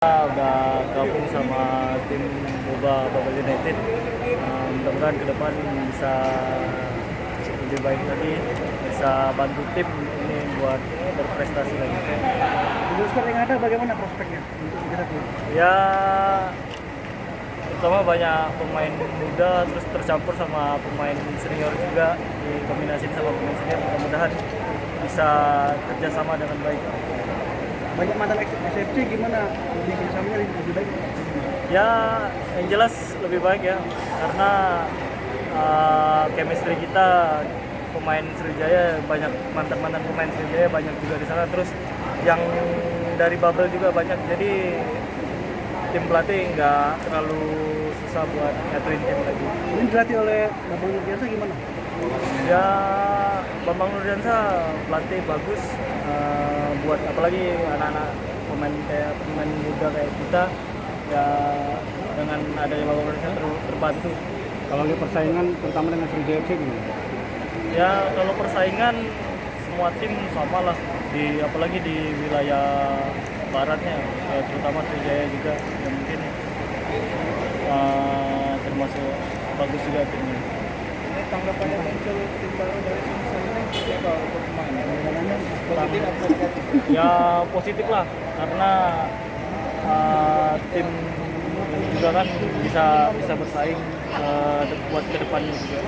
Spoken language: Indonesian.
Udah gabung sama tim Boba Bubble United. Mudah-mudahan ke depan bisa lebih baik lagi, bisa bantu tim ini buat berprestasi lagi. Untuk sekarang yang ada bagaimana prospeknya untuk kita tuh? Ya, pertama banyak pemain muda terus tercampur sama pemain senior juga, dikombinasiin sama pemain senior. Mudah-mudahan bisa kerjasama dengan baik. Banyak mantan SFC gimana? Lebih kerjasamanya lebih baik? Ya, yang jelas lebih baik ya, karena chemistry kita pemain Sriwijaya banyak, mantan pemain Sriwijaya banyak juga di sana, terus yang dari bubble juga banyak, jadi tim pelatih nggak terlalu susah buat nyatuin tim lagi. Ini dilatih oleh Bambang Nurdiansa gimana? Ya, Bambang Nurdiansa pelatih bagus, buat apalagi anak-anak pemain muda kayak kita ya, dengan adanya Bambang Nurdiansa terbantu. Kalau lihat persaingan terutama dengan Sriwijaya FC gimana? Ya, kalau persaingan semua tim sama lah, apalagi di wilayah baratnya ya, terutama Sriwijaya juga yang mungkin termasuk bagus juga timnya. Ini tanggapannya muncul tim baru dari Sumsel ini seperti apa untuk pemain? Positif atau negatif? Ya positif lah, karena tim juga kan bisa bersaing buat kedepannya juga.